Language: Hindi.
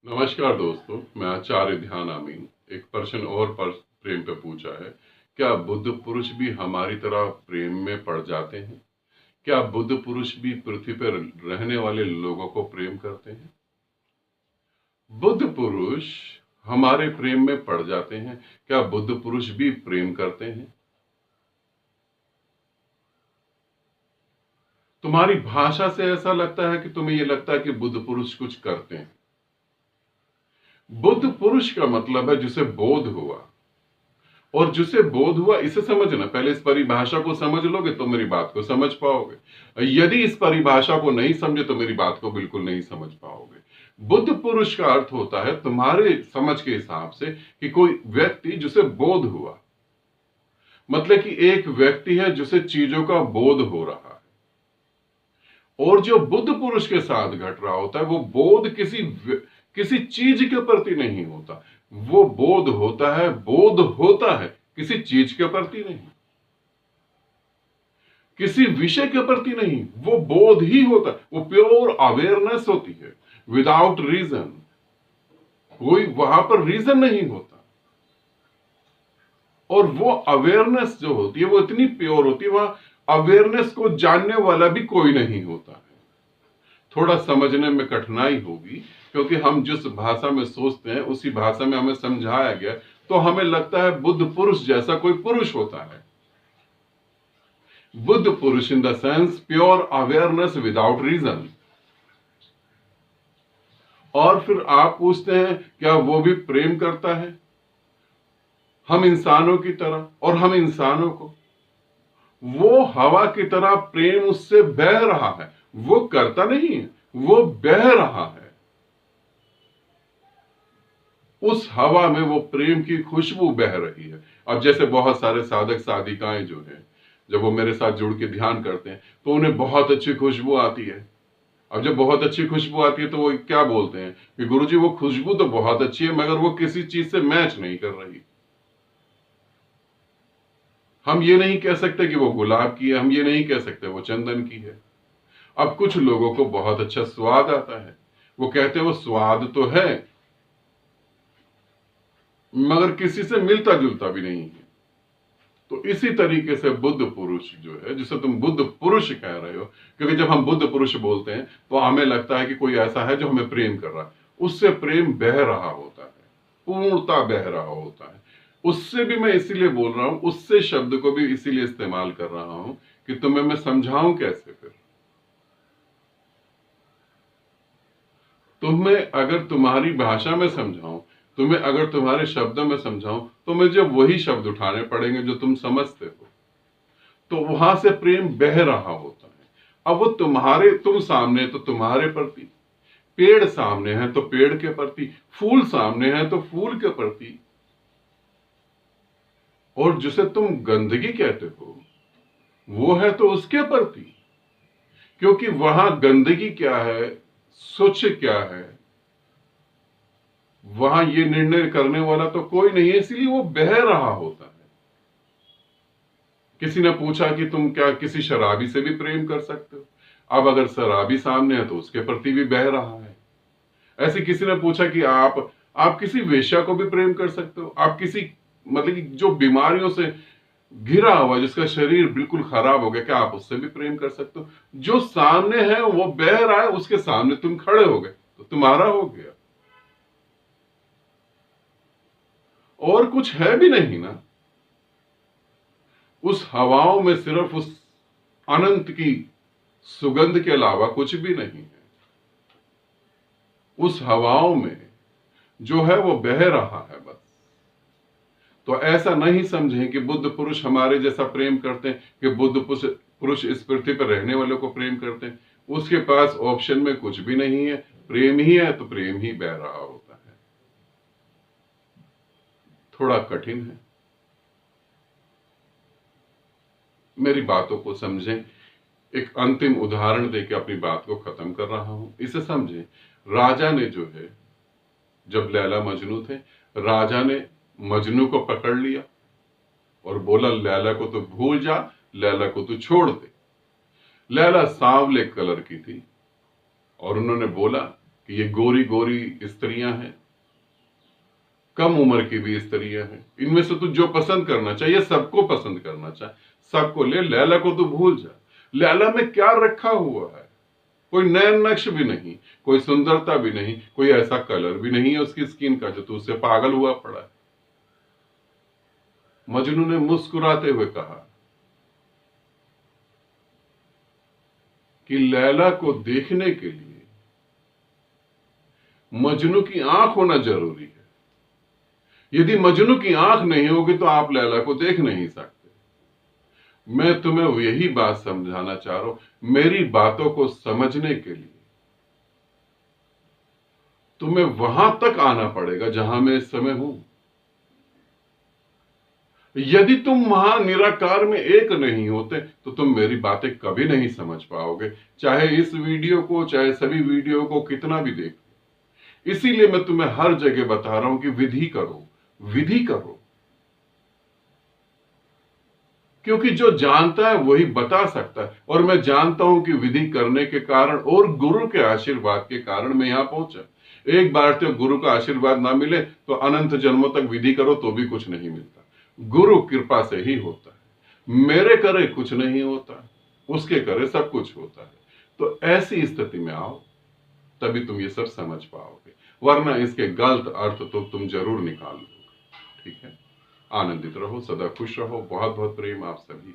नमस्कार दोस्तों, मैं आचार्य ध्यान आमीन। एक प्रश्न और पर प्रेम पे पूछा है, क्या बुद्ध पुरुष भी हमारी तरह प्रेम में पड़ जाते हैं? क्या बुद्ध पुरुष भी पृथ्वी पर रहने वाले लोगों को प्रेम करते हैं? बुद्ध पुरुष हमारे प्रेम में पड़ जाते हैं। क्या बुद्ध पुरुष भी प्रेम करते हैं? तुम्हारी भाषा से ऐसा लगता है कि तुम्हें यह लगता है कि बुद्ध पुरुष कुछ करते हैं। बुद्ध पुरुष का मतलब है जिसे बोध हुआ, और जिसे बोध हुआ इसे समझना। पहले इस परिभाषा को समझ लोगे तो मेरी बात को समझ पाओगे। यदि इस परिभाषा को नहीं समझे तो मेरी बात को बिल्कुल नहीं समझ पाओगे। बुद्ध पुरुष का अर्थ होता है तुम्हारे समझ के हिसाब से कि कोई व्यक्ति जिसे बोध हुआ, मतलब कि एक व्यक्ति है जिसे चीजों का बोध हो रहा है। और जो बुद्ध पुरुष के साथ घट रहा होता है वो बोध किसी चीज के प्रति नहीं होता। वो बोध होता है किसी चीज के प्रति नहीं, किसी विषय के प्रति नहीं। वो बोध ही होता है, वो प्योर अवेयरनेस होती है, विदाउट रीजन। कोई वहां पर रीजन नहीं होता। और वो अवेयरनेस जो होती है वो इतनी प्योर होती है, वहां अवेयरनेस को जानने वाला भी कोई नहीं होता है। थोड़ा समझने में कठिनाई होगी, क्योंकि हम जिस भाषा में सोचते हैं उसी भाषा में हमें समझाया गया, तो हमें लगता है बुद्ध पुरुष जैसा कोई पुरुष होता है। बुद्ध पुरुष in the sense pure awareness without reason. और फिर आप पूछते हैं क्या वो भी प्रेम करता है हम इंसानों की तरह? और हम इंसानों को वो हवा की तरह प्रेम उससे बह रहा है। वो करता नहीं है, वो बह रहा है। उस हवा में वो प्रेम की खुशबू बह रही है। अब जैसे बहुत सारे साधक साधिकाएं जो हैं, जब वो मेरे साथ जुड़ के ध्यान करते हैं तो उन्हें बहुत अच्छी खुशबू आती है। अब जब बहुत अच्छी खुशबू आती है तो वो क्या बोलते हैं कि गुरुजी वो खुशबू तो बहुत अच्छी है, मगर वो किसी चीज से मैच नहीं कर रही। हम ये नहीं कह सकते कि वो गुलाब की है, हम ये नहीं कह सकते वो चंदन की है। अब कुछ लोगों को बहुत अच्छा स्वाद आता है, वो कहते हैं वो स्वाद तो है मगर किसी से मिलता जुलता भी नहीं है। तो इसी तरीके से बुद्ध पुरुष जो है, जिसे तुम बुद्ध पुरुष कह रहे हो, क्योंकि जब हम बुद्ध पुरुष बोलते हैं तो हमें लगता है कि कोई ऐसा है जो हमें प्रेम कर रहा है। उससे प्रेम बह रहा होता है, पूर्णता बह रहा होता है। उससे भी मैं इसीलिए बोल रहा हूं, उससे शब्द को भी इसीलिए इस्तेमाल कर रहा हूं कि तुम्हें मैं समझाऊं कैसे। फिर तुम्हें अगर तुम्हारी भाषा में समझाऊं, तुम्हें अगर तुम्हारे शब्दों में समझाऊं, तो मुझे वही शब्द उठाने पड़ेंगे जो तुम समझते हो। तो वहां से प्रेम बह रहा होता है। अब वो तुम सामने तो तुम्हारे प्रति, पेड़ सामने है तो पेड़ के प्रति, फूल सामने है तो फूल के प्रति। और जिसे तुम गंदगी कहते हो वो है तो उसके प्रति, क्योंकि वहां गंदगी क्या है, स्वच्छ क्या है, वहां ये निर्णय करने वाला तो कोई नहीं है, इसलिए वो बह रहा होता है। किसी ने पूछा कि तुम क्या किसी शराबी से भी प्रेम कर सकते हो? अब अगर शराबी सामने है तो उसके प्रति भी बह रहा है। ऐसे किसी ने पूछा कि आप किसी वेश्या को भी प्रेम कर सकते हो? आप किसी, मतलब कि जो बीमारियों से घिरा हुआ, जिसका शरीर बिल्कुल खराब हो गया, क्या आप उससे भी प्रेम कर सकते हो? जो सामने है वो बह रहा है, उसके सामने तुम खड़े हो गए तो तुम्हारा हो गया। और कुछ है भी नहीं ना। उस हवाओं में सिर्फ उस अनंत की सुगंध के अलावा कुछ भी नहीं है। उस हवाओं में जो है वो बह रहा है बस। तो ऐसा नहीं समझें कि बुद्ध पुरुष हमारे जैसा प्रेम करते हैं, कि बुद्ध पुरुष इस पृथ्वी पर रहने वालों को प्रेम करते हैं। उसके पास ऑप्शन में कुछ भी नहीं है, प्रेम ही है तो प्रेम ही बह रहा होता है। थोड़ा कठिन है, मेरी बातों को समझें। एक अंतिम उदाहरण देकर अपनी बात को खत्म कर रहा हूं, इसे समझें। राजा ने जो है, जब लैला मजनू थे, राजा ने मजनू को पकड़ लिया और बोला लैला को तो भूल जा, लैला को तो छोड़ दे। लैला सांवले कलर की थी और उन्होंने बोला कि ये गोरी गोरी स्त्रियां हैं, कम उम्र की भी स्त्रियां हैं, इनमें से तू जो पसंद करना चाहिए, सबको पसंद करना चाहे, सबको ले। लैला को तू भूल जा। लैला में क्या रखा हुआ है? कोई नैन नक्श भी नहीं, कोई सुंदरता भी नहीं, कोई ऐसा कलर भी नहीं है उसकी स्किन का जो तू उससे पागल हुआ पड़ा है। मजनू ने मुस्कुराते हुए कहा कि लैला को देखने के लिए मजनू की आंख होना जरूरी है। यदि मजनू की आंख नहीं होगी तो आप लैला को देख नहीं सकते। मैं तुम्हें यही बात समझाना चाह रहा हूं। मेरी बातों को समझने के लिए तुम्हें वहां तक आना पड़ेगा जहां मैं इस समय हूं। यदि तुम वहां निराकार में एक नहीं होते तो तुम मेरी बातें कभी नहीं समझ पाओगे, चाहे इस वीडियो को, चाहे सभी वीडियो को कितना भी देख। इसीलिए मैं तुम्हें हर जगह बता रहा हूं कि विधि करो, विधि करो, क्योंकि जो जानता है वही बता सकता है। और मैं जानता हूं कि विधि करने के कारण और गुरु के आशीर्वाद के कारण मैं यहां पहुंचा। एक बार तो गुरु का आशीर्वाद ना मिले तो अनंत जन्मों तक विधि करो तो भी कुछ नहीं मिलता। गुरु कृपा से ही होता है। मेरे करे कुछ नहीं होता, उसके करे सब कुछ होता है। तो ऐसी स्थिति में आओ, तभी तुम ये सब समझ पाओगे, वरना इसके गलत अर्थ तो तुम जरूर निकाल लोगे। ठीक है, आनंदित रहो, सदा खुश रहो। बहुत बहुत प्रेम आप सभी।